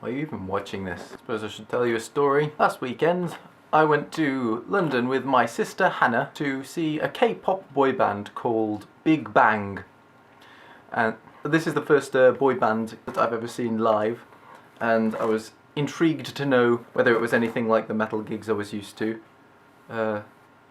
Why are you even watching this? I suppose I should tell you a story. Last weekend, I went to London with my sister Hannah to see a K-pop boy band called Big Bang. And this is the first boy band that I've ever seen live, and I was intrigued to know whether it was anything like the metal gigs I was used to. It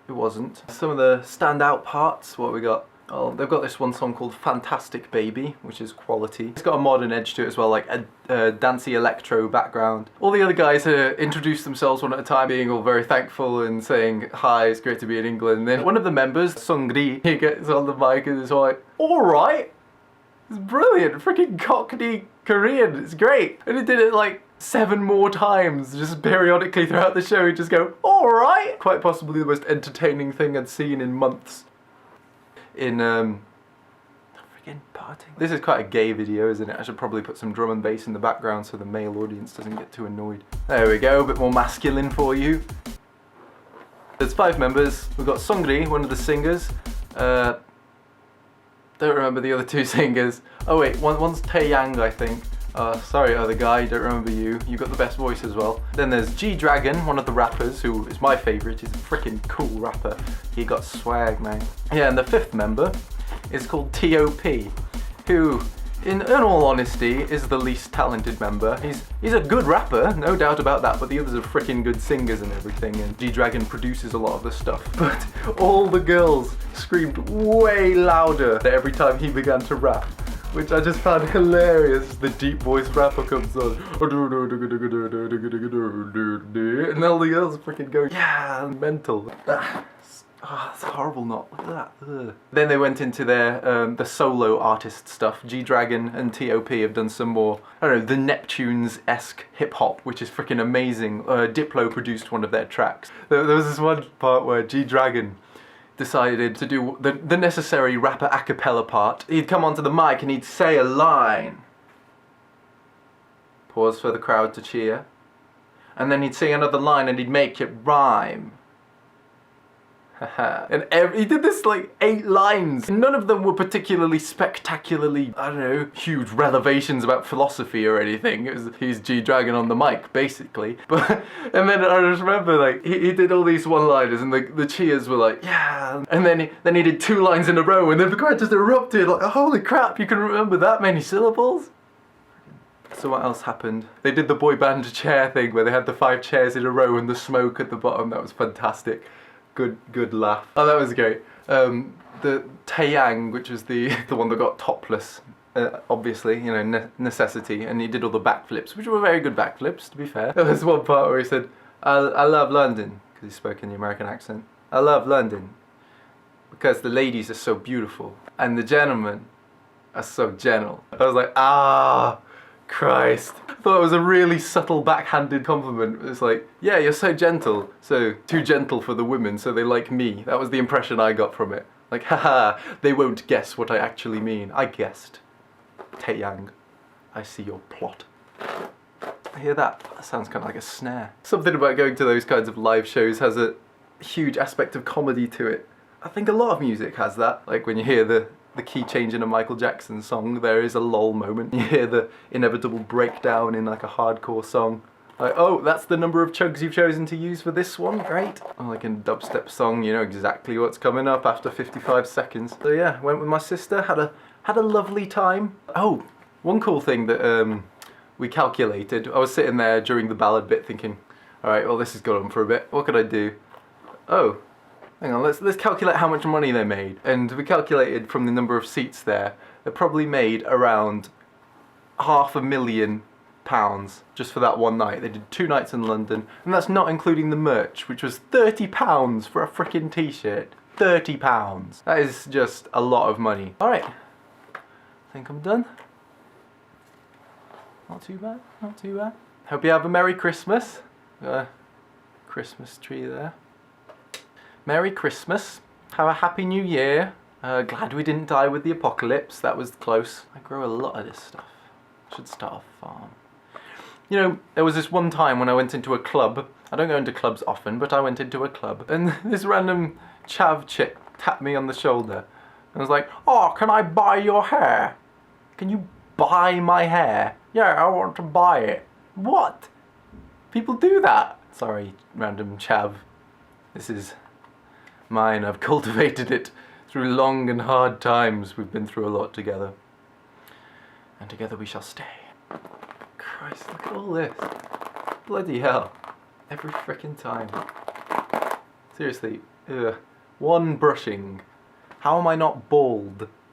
wasn't. Some of the standout parts, what we got? Oh, they've got this one song called Fantastic Baby, which is quality. It's got a modern edge to it as well, like a dancey electro background. All the other guys introduced themselves one at a time, being all very thankful and saying, "Hi, it's great to be in England." And then one of the members, Seungri, he gets on the mic and is like, "Alright, it's brilliant, freaking Cockney Korean, it's great." And he did it like 7 more times, just periodically throughout the show. He'd just go, "Alright." Quite possibly the most entertaining thing I'd seen in months. In friggin' party. This is quite a gay video, isn't it? I should probably put some drum and bass in the background so the male audience doesn't get too annoyed. There we go, a bit more masculine for you. There's 5 members. We've got Seungri, one of the singers. Don't remember the other 2 singers. Oh wait, one's Taeyang, I think. Sorry other guy, don't remember you. You got the best voice as well. Then there's G-Dragon, one of the rappers, who is my favourite. He's a freaking cool rapper. He got swag, man. Yeah, and the 5th member is called T.O.P, who, in all honesty, is the least talented member. He's a good rapper, no doubt about that, but the others are freaking good singers and everything, and G-Dragon produces a lot of the stuff. But all the girls screamed way louder every time he began to rap, which I just found hilarious. The deep voice rapper comes on, and all the girls freaking go, yeah, mental. It's a horrible knot, look at that. Ugh. Then they went into their the solo artist stuff. G-Dragon and T.O.P have done some more, I don't know, the Neptunes-esque hip-hop, which is freaking amazing. Diplo produced one of their tracks. There was this one part where G-Dragon decided to do the necessary rapper a cappella part. He'd come onto the mic and he'd say a line. Pause for the crowd to cheer. And then he'd sing another line and he'd make it rhyme. And he did this like 8 lines. None of them were particularly spectacularly, I don't know, huge revelations about philosophy or anything. It was, he's G-Dragon on the mic, basically. But, and then I just remember like, he did all these one-liners and the cheers were like, yeah. And then he did 2 lines in a row and then the crowd just erupted like, holy crap, you can remember that many syllables? So what else happened? They did the boy band chair thing where they had the 5 chairs in a row and the smoke at the bottom. That was fantastic. Good laugh. Oh, that was great. The Taeyang, which was the one that got topless, obviously, you know, necessity, and he did all the backflips, which were very good backflips, to be fair. There was one part where he said, I love London, because he spoke in the American accent. I love London, because the ladies are so beautiful, and the gentlemen are so gentle. I was like, ah, Christ. I thought it was a really subtle backhanded compliment. It's like, yeah, you're so gentle, so too gentle for the women, so they like me. That was the impression I got from it. Like, haha, they won't guess what I actually mean. I guessed. Taeyang, I see your plot. I hear that. That sounds kind of like a snare. Something about going to those kinds of live shows has a huge aspect of comedy to it. I think a lot of music has that. Like when you hear the key change in a Michael Jackson song, there is a lull moment. You hear the inevitable breakdown in like a hardcore song. Like, oh, that's the number of chugs you've chosen to use for this one, great. Or like in a dubstep song, you know exactly what's coming up after 55 seconds. So yeah, went with my sister, had a lovely time. Oh, one cool thing that we calculated, I was sitting there during the ballad bit thinking, alright, well this has gone on for a bit, what could I do? Oh, hang on, let's calculate how much money they made. And we calculated from the number of seats there, they probably made around £500,000 just for that one night. They did 2 nights in London, and that's not including the merch, which was £30 for a freaking t-shirt. £30. That is just a lot of money. Alright, I think I'm done. Not too bad, not too bad. Hope you have a Merry Christmas. Christmas tree there. Merry Christmas, have a Happy New Year. Glad we didn't die with the apocalypse, that was close. I grow a lot of this stuff. Should start a farm. You know, there was this one time when I went into a club. I don't go into clubs often, but I went into a club. And this random chav chick tapped me on the shoulder. And was like, oh, can I buy your hair? Can you buy my hair? Yeah, I want to buy it. What? People do that? Sorry, random chav. This is mine. I've cultivated it through long and hard times. We've been through a lot together. And together we shall stay. Christ, look at all this. Bloody hell. Every frickin' time. Seriously, ugh. One brushing. How am I not bald?